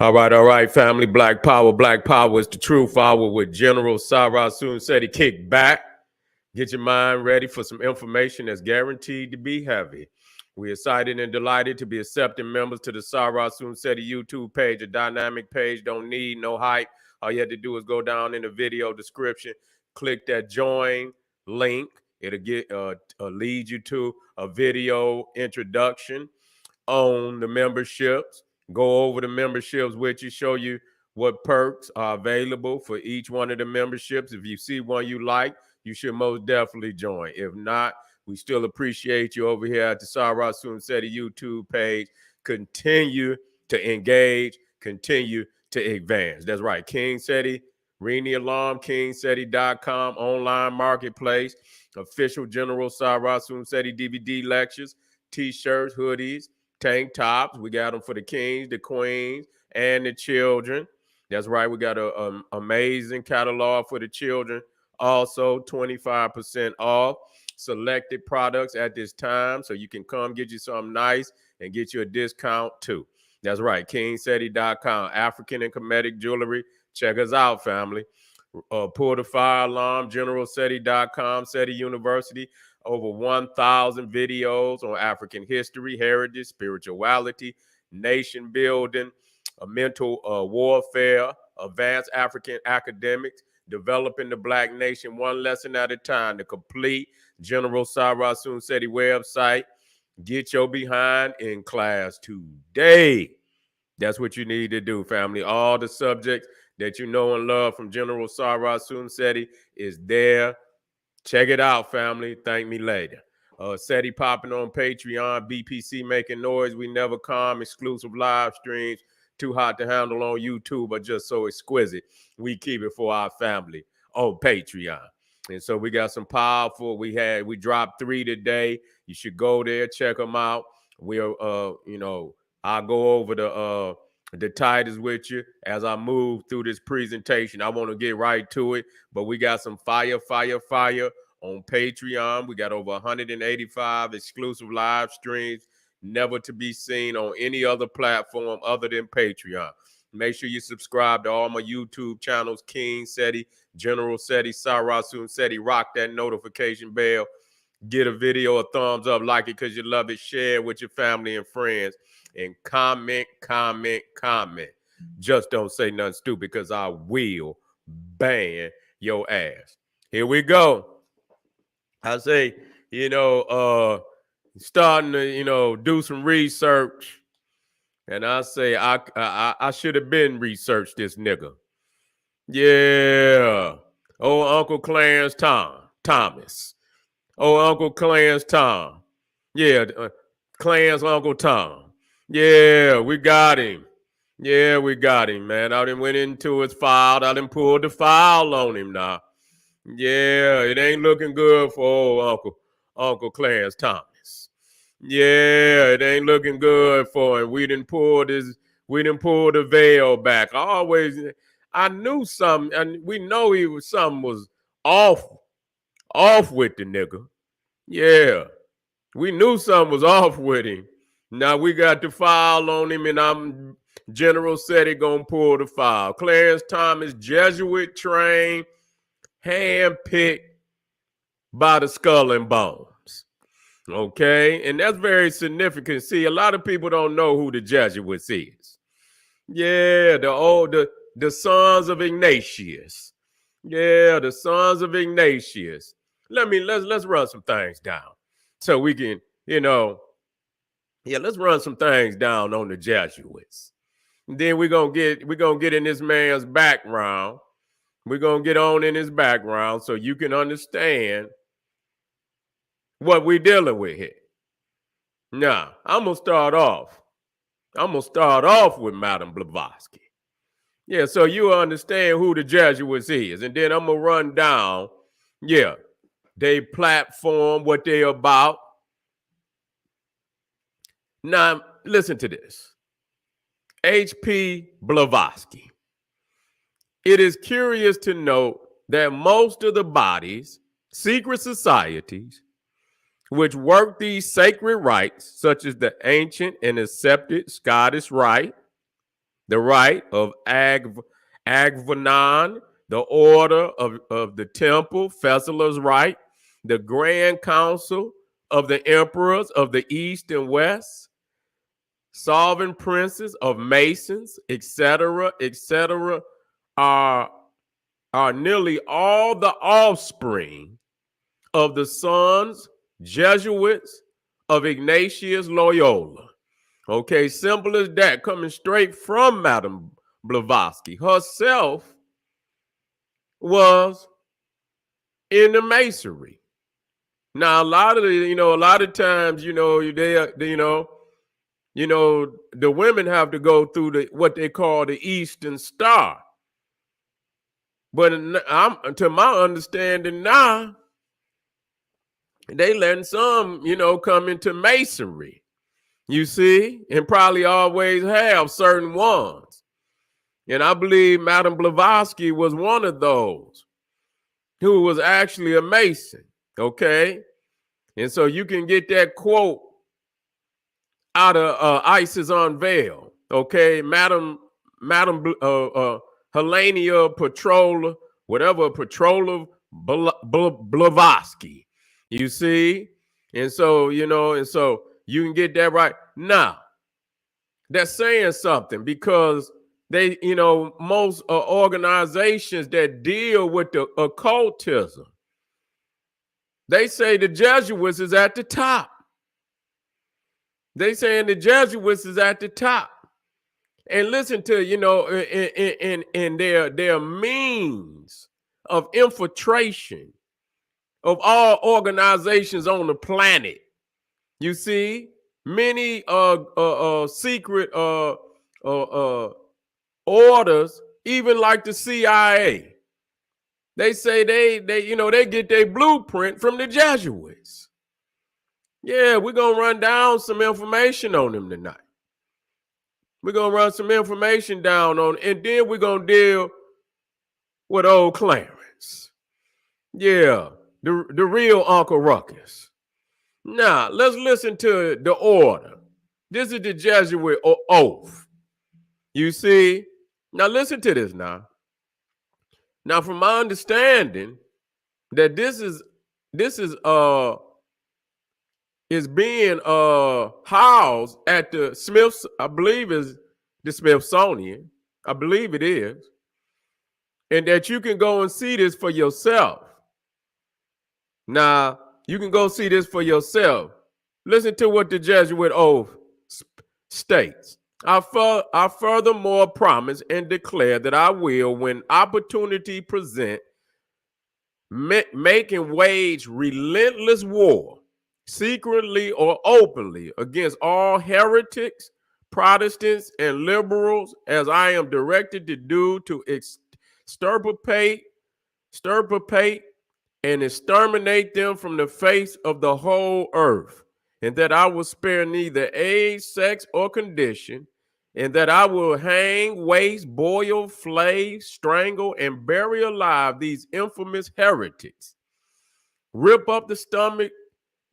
All right, family. Black Power is the truth hour with General Sarah Soon said he kicked back. Get your mind ready for some information that's guaranteed to be heavy. We're excited and delighted to be accepting members to the Sarah Soon said YouTube page, a dynamic page. Don't need no hype. All you have to do is go down in the video description, click that join link. It'll lead you to a video introduction on the memberships. Go over the memberships with you, show you what perks are available for each one of the memberships. If you see one you like, you should most definitely join. If not, we still appreciate you over here at the Sarah Soon Seti YouTube page. Continue to engage, continue to advance. That's right. King Seti, ring the alarm, kingseti.com, online marketplace, official General Sarah Soon Seti DVD lectures, t-shirts, hoodies, tank tops. We got them for the kings, the queens, and the children. That's right. We got an amazing catalog for the children. Also, 25% off selected products at this time. So you can come get you something nice and get you a discount too. That's right. kingseti.com. African and Kemetic jewelry. Check us out, family. Pull the fire alarm. generalseti.com. Seti University. Over 1,000 videos on African history, heritage, spirituality, nation building, mental warfare, advanced African academics, developing the Black nation one lesson at a time. The complete General Sarah Soon Seti website. Get your behind in class today. That's what you need to do, family. All the subjects that you know and love from General Sarah Soon Seti is there. Check it out, family. Thank me later. Seti popping on Patreon, BPC making noise. We never come. Exclusive live streams. Too hot to handle on YouTube, but just so exquisite. We keep it for our family on Patreon. And so we got some powerful. We dropped 3 today. You should go there, check them out. We'll I'll go over the titles with you as I move through this presentation. I want to get right to it, but we got some fire on Patreon. We got over 185 exclusive live streams, never to be seen on any other platform other than Patreon. Make sure you subscribe to all my YouTube channels, King Seti, General Seti, Sarah Soon Seti. Rock that notification bell. Get a video a thumbs up, like it because you love it. Share it with your family and friends. And comment. Just don't say nothing stupid because I will ban your ass. Here we go. I say, starting to, do some research. And I say, I should have been researched this nigga. Yeah. Oh, Uncle Clarence Thomas. Oh, Uncle Clarence Tom. Yeah, Clarence Uncle Tom. Yeah, we got him. Yeah, we got him, man. I done went into his file. I done pulled the file on him now. Yeah, it ain't looking good for old Uncle Clarence Thomas. Yeah, it ain't looking good for him. We done pulled the veil back. I knew something, and we know something was off with the nigga. Yeah, we knew something was off with him. Now we got the file on him, and I'm General Seti gonna pull the file. Clarence Thomas, Jesuit trained, handpicked by the Skull and Bones. Okay, and that's very significant. See, a lot of people don't know who the Jesuits is. Yeah, the sons of Ignatius. Yeah, the sons of Ignatius. Let's run some things down so we can, let's run some things down on the Jesuits. And then we're gonna get in this man's background. We're gonna get on in his background so you can understand what we're dealing with here. Now, I'm gonna start off with Madame Blavatsky. Yeah, so you understand who the Jesuits is, and then I'm gonna run down, they platform, what they about. Now, listen to this. H.P. Blavatsky. It is curious to note that most of the bodies, secret societies, which work these sacred rites, such as the ancient and accepted Scottish Rite, the rite of Agvanon, the order of the temple, Fessler's rite, the grand council of the emperors of the east and west, sovereign princes of masons, etc., are nearly all the offspring of the sons, Jesuits of Ignatius Loyola. Okay, simple as that, coming straight from Madame Blavatsky. Herself was in the masonry. Now, a lot of times, the women have to go through what they call the Eastern Star. But to my understanding now, they letting some, come into masonry, you see, and probably always have certain ones. And I believe Madame Blavatsky was one of those who was actually a Mason, okay? And so you can get that quote out of Isis Unveiled, okay? Madame Helena Petrola, Petrola Blavatsky, you see? And so, you can get that right. Now, that's saying something, because they, most organizations that deal with the occultism, they say the Jesuits is at the top. They saying the Jesuits is at the top. And listen to, in their means of infiltration of all organizations on the planet. You see, many secret orders, even like the CIA, they say they get their blueprint from the Jesuits. Yeah, we're gonna run down some information on them tonight. We're gonna run some information down on, and then we're gonna deal with old Clarence. Yeah, the real Uncle Ruckus. Now, let's listen to the order. This is the Jesuit oath. You see? Now, listen to this now. Now, from my understanding, that this is being housed at the Smiths, I believe is the Smithsonian. I believe it is. And that you can go and see this for yourself. Now, you can go see this for yourself. Listen to what the Jesuit oath states. I furthermore promise and declare that I will, when opportunity present, make and wage relentless war, secretly or openly, against all heretics, Protestants, and liberals, as I am directed to do, to extirpate and exterminate them from the face of the whole earth, and that I will spare neither age, sex, or condition, and that I will hang, waste, boil, flay, strangle, and bury alive these infamous heretics, rip up the stomach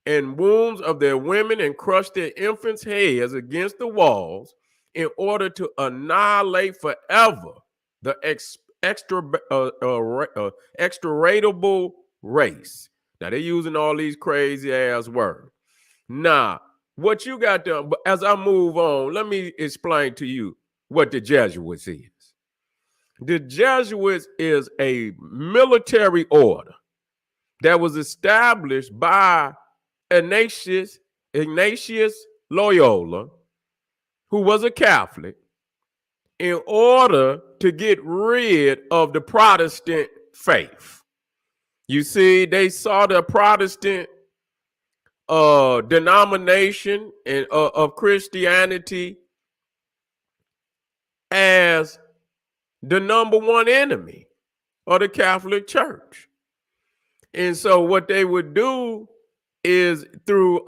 and wombs of their women, and crush their infants' heads against the walls, in order to annihilate forever the extraditable race. Now, they're using all these crazy ass words. Now, what you got to, as I move on, let me explain to you what the Jesuits is. The Jesuits is a military order that was established by Ignatius Loyola, who was a Catholic, in order to get rid of the Protestant faith. You see, they saw the Protestant denomination of Christianity as the number one enemy of the Catholic Church. And so what they would do is, through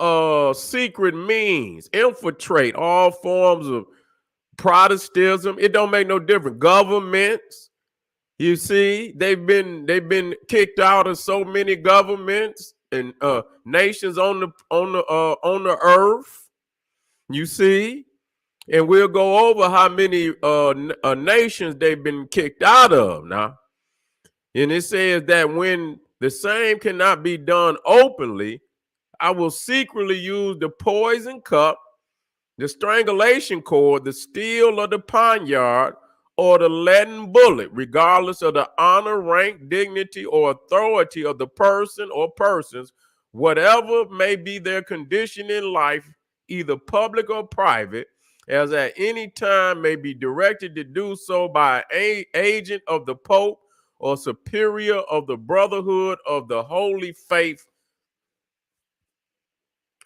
secret means, infiltrate all forms of Protestantism. It don't make no difference. Governments, you see, they've been kicked out of so many governments and nations on the earth. You see, And we'll go over how many nations they've been kicked out of now. And it says that when the same cannot be done openly, I will secretly use the poison cup, the strangulation cord, the steel or the poniard, or the leaden bullet, regardless of the honor, rank, dignity, or authority of the person or persons, whatever may be their condition in life, either public or private, as at any time may be directed to do so by an agent of the Pope or superior of the Brotherhood of the Holy Faith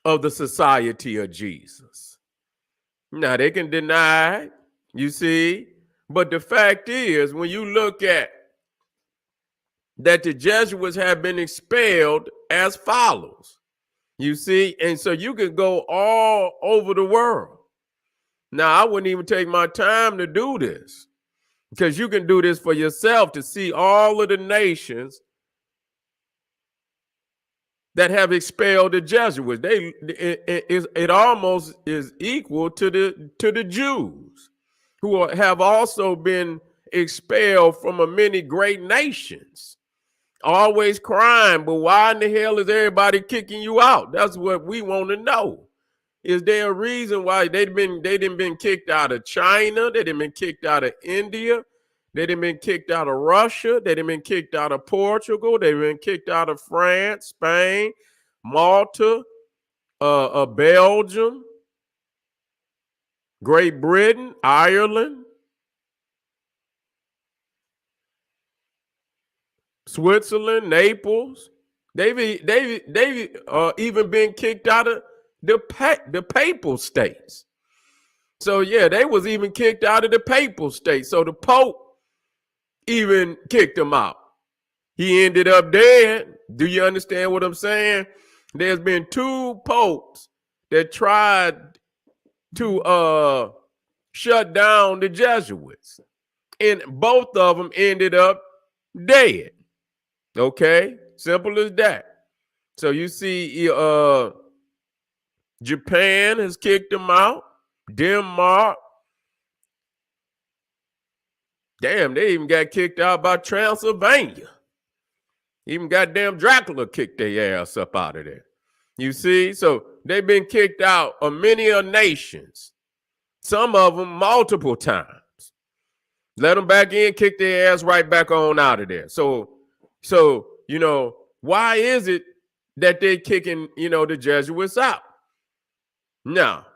of the Society of Jesus. Now, they can deny, you see, but the fact is, when you look at that, the Jesuits have been expelled as follows, you see, and so you can go all over the world. Now, I wouldn't even take my time to do this, because you can do this for yourself to see all of the nations that have expelled the Jesuits. It almost is equal to the Jews, who have also been expelled from many great nations. Always crying, but why in the hell is everybody kicking you out? That's what we want to know. Is there a reason why they didn't been kicked out of China? They didn't been kicked out of India. They didn't been kicked out of Russia. They didn't been kicked out of Portugal. They been kicked out of France, Spain, Malta, Belgium, Great Britain, Ireland, Switzerland, Naples. They've even been kicked out of the papal states. So yeah, they was even kicked out of the papal states. So the Pope even kicked them out. He ended up dead. Do you understand what I'm saying? There's been 2 popes that tried to shut down the Jesuits, and both of them ended up dead. Okay, simple as that. So you see, Japan has kicked them out. Denmark. Damn, they even got kicked out by Transylvania. Even goddamn Dracula kicked their ass up out of there. You see? So they've been kicked out of many nations. Some of them multiple times. Let them back in, kick their ass right back on out of there. So you know, why is it that they kicking, the Jesuits out? Now,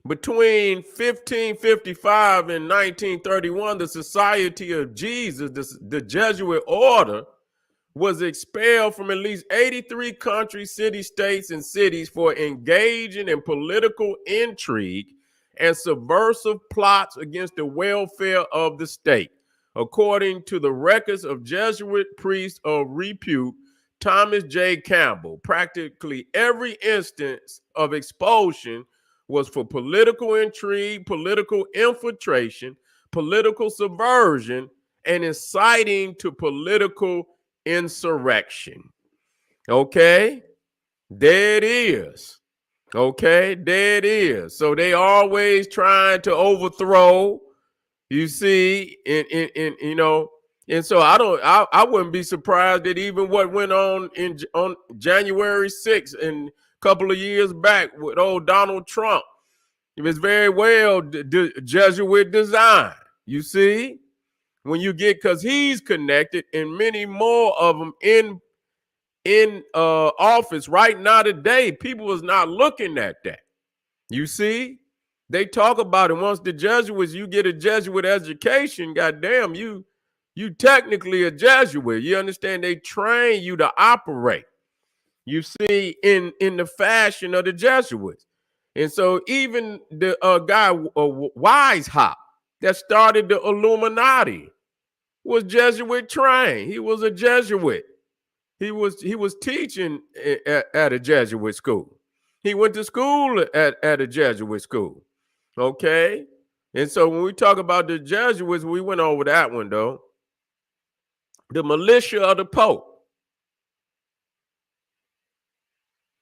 between 1555 and 1931, the Society of Jesus, the Jesuit order, was expelled from at least 83 countries, states, and cities for engaging in political intrigue and subversive plots against the welfare of the state. According to the records of Jesuit priest of repute, Thomas J. Campbell, practically every instance of expulsion was for political intrigue, political infiltration, political subversion, and inciting to political insurrection. Okay? There it is. Okay? There it is. So they always trying to overthrow, you see, and so I wouldn't be surprised that even what went on on January 6th and a couple of years back with old Donald Trump, it was very well Jesuit design. You see, when you get, because he's connected, and many more of them in office right now today. People is not looking at that. You see, they talk about it. Once the Jesuits, you get a Jesuit education, goddamn, you technically a Jesuit. You understand? They train you to operate, you see, in the fashion of the Jesuits. And so even the guy Weishaupt that started the Illuminati was Jesuit trained. He was a Jesuit. He was teaching at a Jesuit school. He went to school at a Jesuit school. Okay? And so when we talk about the Jesuits, we went over that one, though. The militia of the Pope.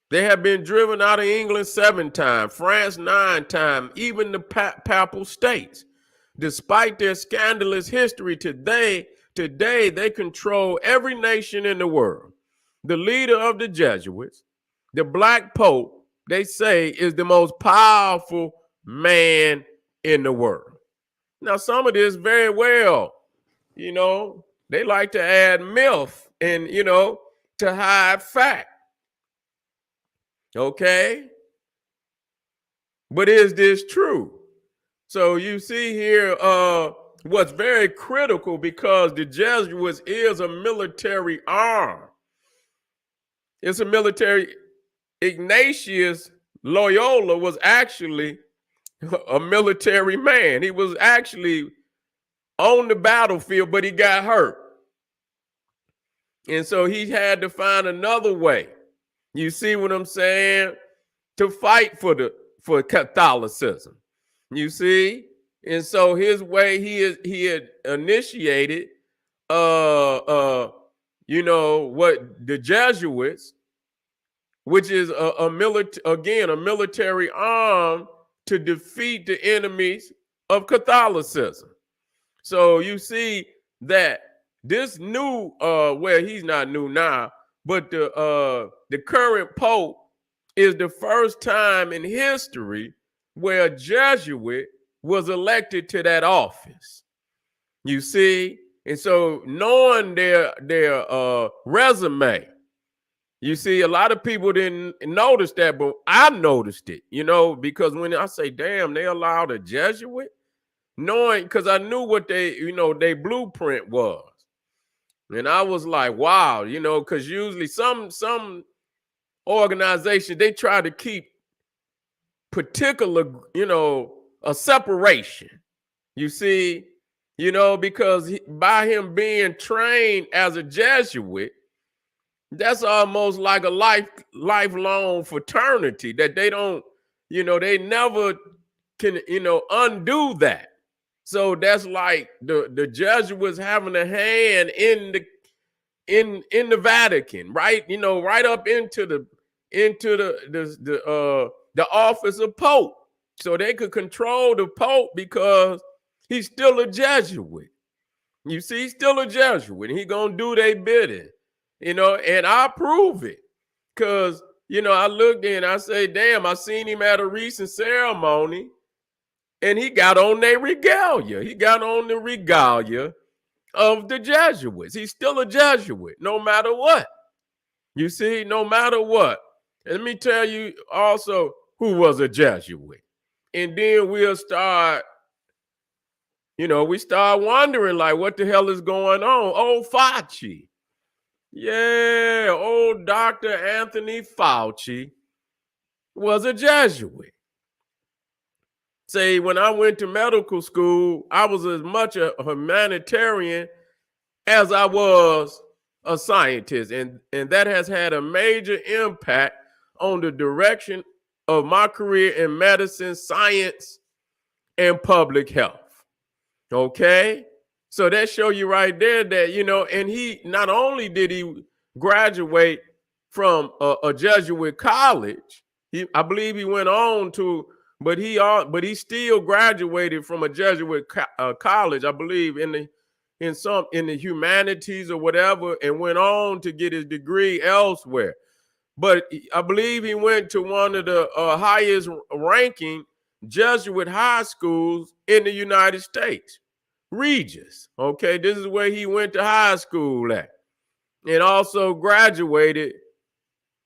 They have been driven out of England 7 times, France 9 times, even the Papal States. Despite their scandalous history today they control every nation in the world. The leader of the Jesuits, the Black Pope, they say is the most powerful man in the world. Now, some of this very well, they like to add myth and, to hide fact. Okay? But is this true? So you see here what's very critical, because the Jesuits is a military arm. It's a military. Ignatius Loyola was actually a military man. He was actually on the battlefield, but he got hurt. And so he had to find another way. You see what I'm saying? To fight for Catholicism. You see? And so his way, he had initiated what the Jesuits, which is a military arm to defeat the enemies of Catholicism. So you see that this new, he's not new now, but the current Pope is the first time in history where a Jesuit was elected to that office. You see? And so knowing their resume, you see, a lot of people didn't notice that, but I noticed it, because when I say, damn, they allowed a Jesuit, knowing, because I knew what their blueprint was. And I was like, wow, because usually some organizations, they try to keep particular, a separation. You see, because by him being trained as a Jesuit, that's almost like a lifelong fraternity that they don't, they never can, undo that. So that's like the Jesuits having a hand in the Vatican, right? Right up into the office of Pope. So they could control the Pope because he's still a Jesuit. You see, he's still a Jesuit. He gonna do their bidding. And I prove it, because, I looked in, I say, damn, I seen him at a recent ceremony and he got on their regalia. He got on the regalia of the Jesuits. He's still a Jesuit, no matter what. You see, no matter what. And let me tell you also who was a Jesuit. And then we'll start, we start wondering, like, what the hell is going on? Old Fauci. Yeah, old Dr. Anthony Fauci was a Jesuit. Say, when I went to medical school, I was as much a humanitarian as I was a scientist. And that has had a major impact on the direction of my career in medicine, science, and public health. Okay? So that show you right there that, and he, not only did he graduate from a Jesuit college, I believe he went on to, but he still graduated from a Jesuit college, I believe in the humanities or whatever, and went on to get his degree elsewhere. But I believe he went to one of the highest ranking Jesuit high schools in the United States. Regis. Okay, this is where he went to high school at, and also graduated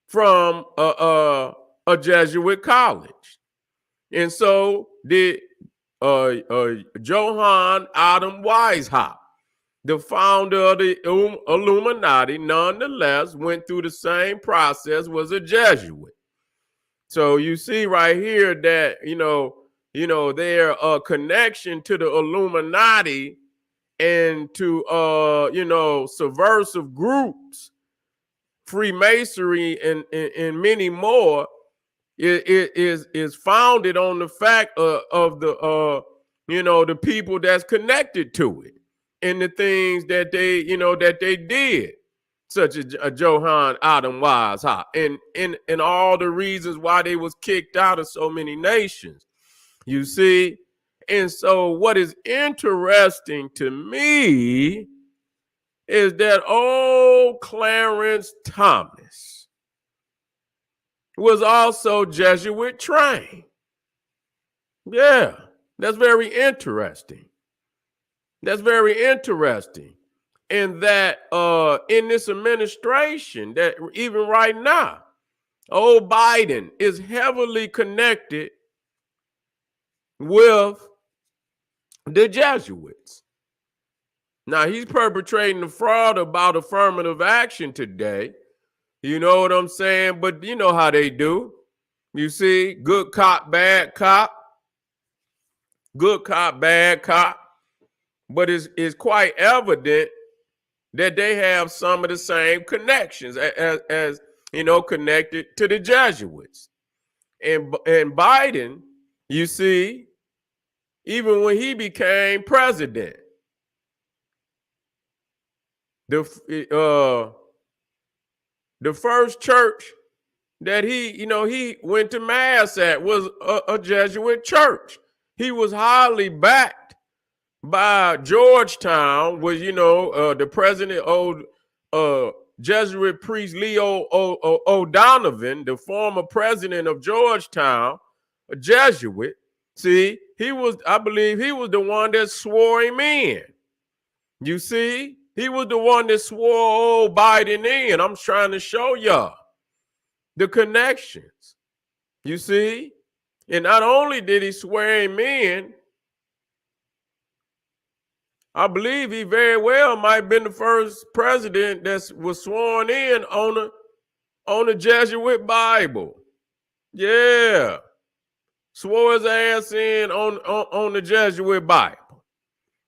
from a Jesuit college. And so did Johann Adam Weishaupt, the founder of the Illuminati, nonetheless went through the same process, was a Jesuit. So you see right here that their connection to the Illuminati and to subversive groups, Freemasonry, and many more is founded on the fact of the people that's connected to it and the things that they did. such as Johann Adam Wise, and all the reasons why they was kicked out of so many nations. You see? And so what is interesting to me is that old Clarence Thomas was also Jesuit trained. Yeah, that's very interesting. That's very interesting. And that in this administration, that even right now, old Biden is heavily connected with the Jesuits. Now, he's perpetrating the fraud about affirmative action today. You know what I'm saying? But you know how they do. You see, good cop, bad cop. Good cop, bad cop. But it's quite evident that they have some of the same connections as you know, connected to the Jesuits. And Biden, you see, even when he became president, the first church that he went to mass at was a Jesuit church. He was highly backed by Georgetown, was the president, old Jesuit priest Leo O'Donovan, the former president of Georgetown, a Jesuit. See, I believe he was the one that swore him in. You see, he was the one that swore old Biden in. I'm trying to show y'all the connections. You see, and not only did he swear him in, I believe he very well might have been the first president that was sworn in on the Jesuit Bible. Yeah. Swore his ass in on the Jesuit Bible.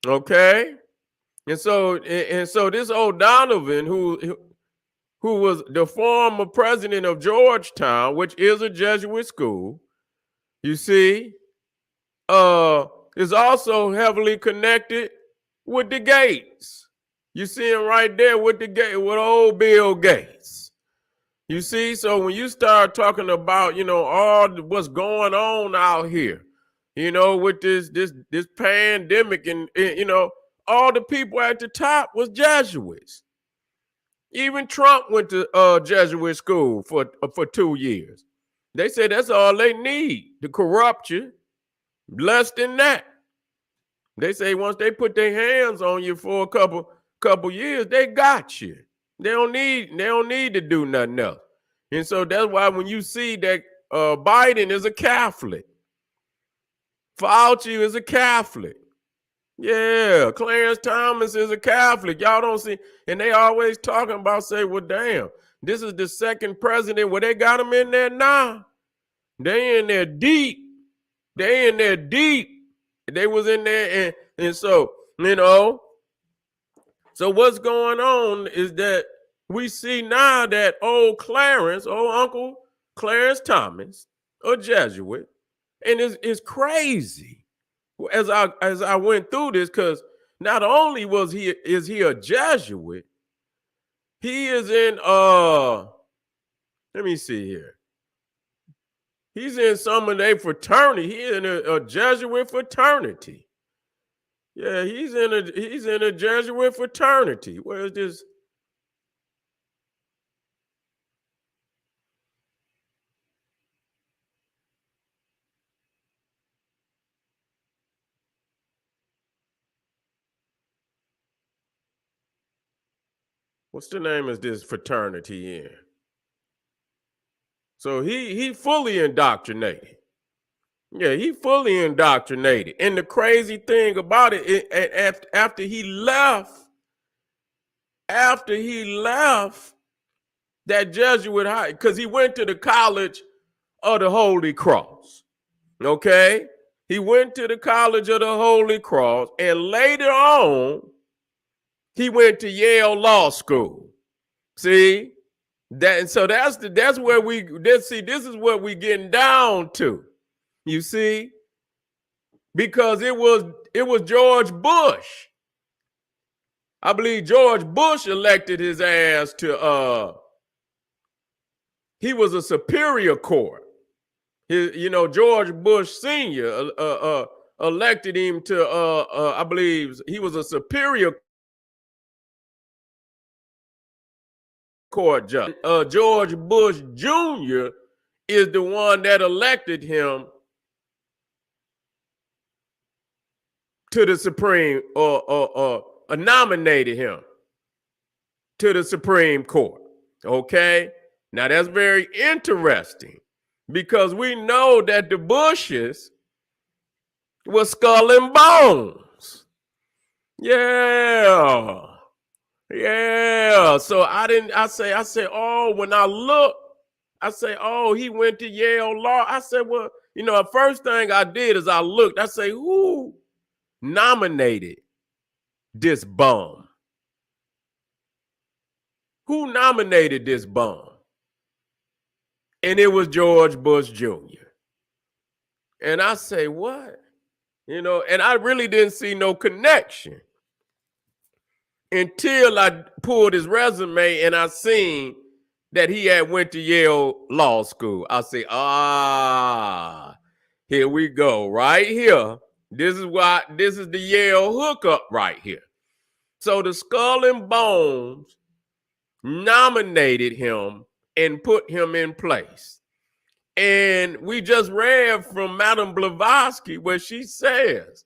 Okay? And so this O'Donovan, who was the former president of Georgetown, which is a Jesuit school, you see, is also heavily connected with the Gates. You see him right there with with old Bill Gates. You see, so when you start talking about, all what's going on out here, with this pandemic and all the people at the top was Jesuits. Even Trump went to Jesuit school for 2 years. They say that's all they need to corrupt you. Less than that. They say once they put their hands on you for a couple years, they got you. They don't need to do nothing else. And so that's why when you see that Biden is a Catholic, Fauci is a Catholic. Yeah, Clarence Thomas is a Catholic. Y'all don't see, and they always talking about, say, well, damn, this is the second president where they got him in there now. They in there deep. They in there deep. They was in there, and so, so what's going on is that we see now that old Uncle Clarence Thomas, a Jesuit, and it's crazy as I went through this, because not only is he a Jesuit, he is in let me see here. He's in some of their fraternity. He's in a Jesuit fraternity. Yeah, he's in a Jesuit fraternity. Where is this? What's the name of this fraternity in? So he fully indoctrinated. Yeah, he fully indoctrinated. And the crazy thing about it, after he left that Jesuit high, because he went to the College of the Holy Cross. Okay? He went to the College of the Holy Cross, and later on, he went to Yale Law School. See? That's where this is what we getting down to. You see? Because it was George Bush I believe George Bush elected his ass to, he was a superior court. George Bush Sr. Elected him to, I believe he was a superior court judge. George Bush Jr. is the one that elected him to the Supreme, or nominated him to the Supreme Court. Okay? Now that's very interesting because we know that the Bushes were skull and bones. Yeah. Yeah. So I say, oh, when I look, I say, oh, he went to Yale Law. I said, well, the first thing I did is I looked. I say, who nominated this bum? Who nominated this bum? And it was George Bush Jr. And I say, what? And I really didn't see no connection until I pulled his resume and I seen that he had went to Yale Law School. I say, here we go, right here. This is the Yale hookup right here. So the Skull and Bones nominated him and put him in place. And we just read from Madame Blavatsky where she says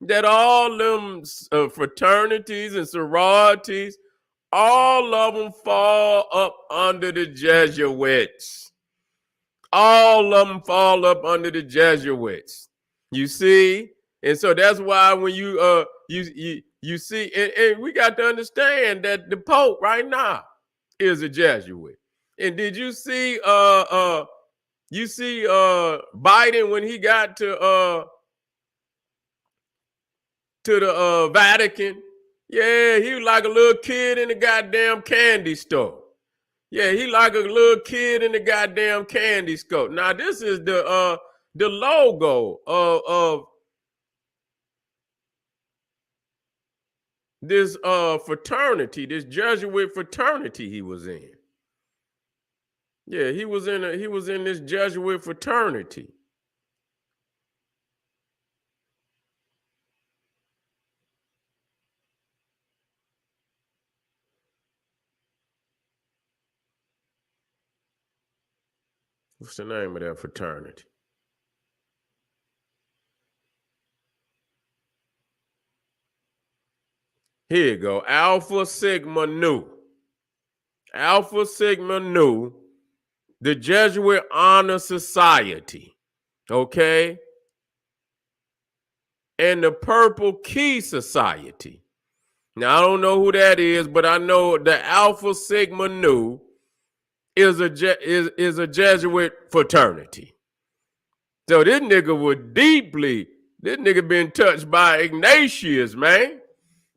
that all them fraternities and sororities, all of them fall up under the Jesuits. All of them fall up under the Jesuits. You see? And so that's why when you see, and we got to understand that the Pope right now is a Jesuit. And did you see Biden when he got to the Vatican? Yeah, he was like a little kid in the goddamn candy store. Yeah, he like a little kid in the goddamn candy store. Now this is the logo of this fraternity, this Jesuit fraternity he was in. Yeah, he was in this Jesuit fraternity. What's the name of that fraternity? Here you go. Alpha Sigma Nu. Alpha Sigma Nu, the Jesuit Honor Society. Okay? And the Purple Key Society. Now, I don't know who that is, but I know the Alpha Sigma Nu is a Jesuit fraternity. So this nigga was this nigga been touched by Ignatius, man.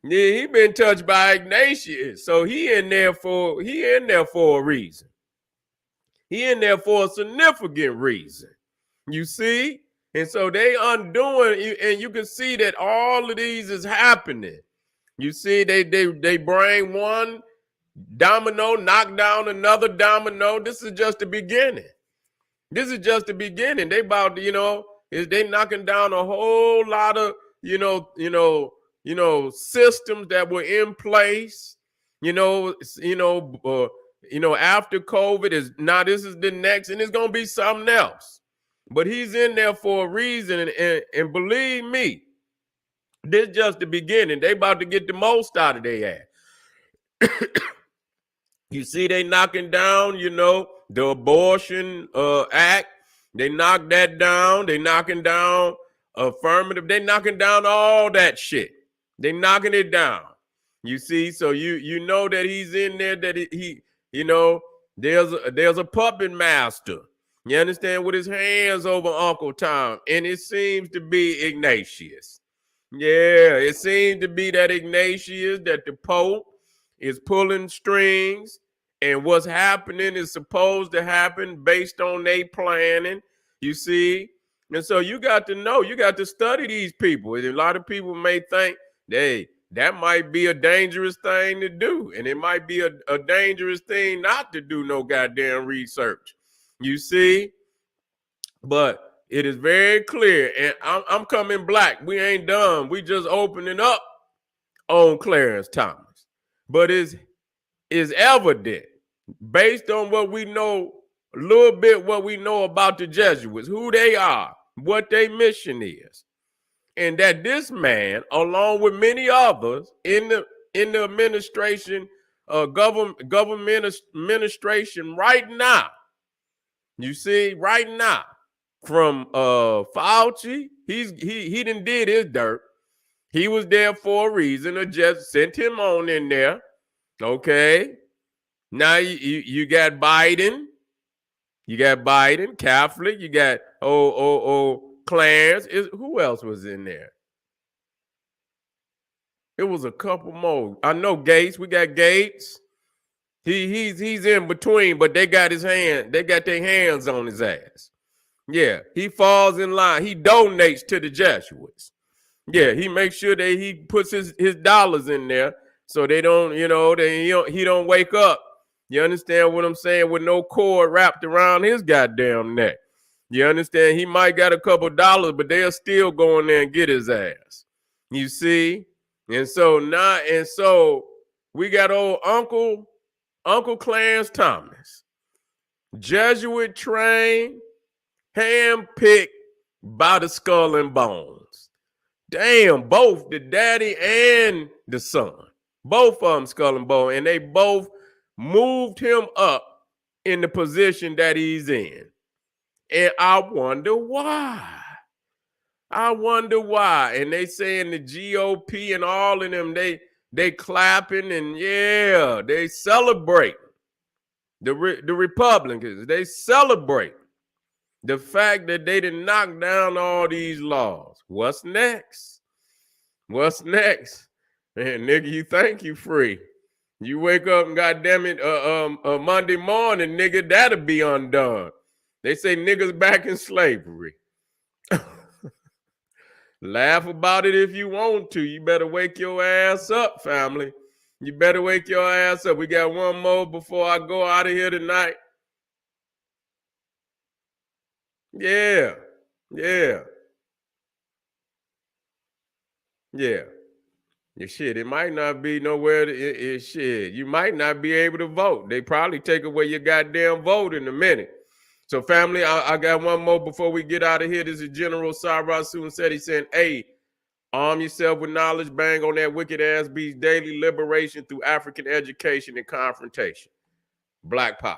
Yeah, he been touched by Ignatius. So he in there for a reason. He in there for a significant reason. You see? And so they undoing, and you can see that all of these is happening. You see, they bring one domino, knock down another domino. This is just the beginning. This is just the beginning. They about to, they knocking down a whole lot of, systems that were in place. After COVID this is the next, and it's gonna be something else. But he's in there for a reason, and believe me, this is just the beginning. They about to get the most out of their ass. You see, they knocking down, the abortion act. They knocked that down. They knocking down affirmative. They knocking down all that shit. They knocking it down. You see, so you know that he's in there. That he there's a puppet master. You understand, with his hands over Uncle Tom, and it seems to be Ignatius. Yeah, it seems to be that Ignatius, that the Pope is pulling strings, and what's happening is supposed to happen based on their planning. You see, and so you got to know, you got to study these people. And a lot of people may think, hey, that might be a dangerous thing to do. And it might be a dangerous thing not to do no goddamn research. You see? But it is very clear, and I'm coming black. We ain't done. We just opening up on Clarence Thomas. But it's evident, based on what we know, a little bit what we know about the Jesuits, who they are, what their mission is, and that this man, along with many others in the administration, government administration right now, you see, right now, from Fauci, he done did his dirt. He was there for a reason, or just sent him on in there. Okay. Now you got Biden. You got Biden, Catholic. You got Clarence. Who else was in there? It was a couple more. I know Gates. We got Gates. He's in between, but they got his hand. They got their hands on his ass. Yeah, he falls in line. He donates to the Jesuits. Yeah, he makes sure that he puts his dollars in there so they don't, he don't wake up. You understand what I'm saying? With no cord wrapped around his goddamn neck. You understand? He might got a couple dollars, but they'll still go in there and get his ass. You see? And so we got old Uncle Clarence Thomas, Jesuit trained, hand-picked by the skull and bones. Damn, both the daddy and the son, both of them skull and bone, and they both moved him up in the position that he's in. And I wonder why. And they saying the GOP and all of them, they clapping and yeah, they celebrate. The Republicans, they celebrate the fact that they didn't knock down all these laws. What's next? What's next? Man, nigga, you think you free. You wake up and goddamn it, Monday morning, nigga, that'll be undone. They say niggas back in slavery. Laugh about it if you want to. You better wake your ass up, family. You better wake your ass up. We got one more before I go out of here tonight. Yeah. Your shit, it might not be nowhere shit. You might not be able to vote. They probably take away your goddamn vote in a minute. So, family, I got one more before we get out of here. This is General Sarah Soon said. He said, hey, arm yourself with knowledge, bang on that wicked ass beast, daily liberation through African education and confrontation. Black power.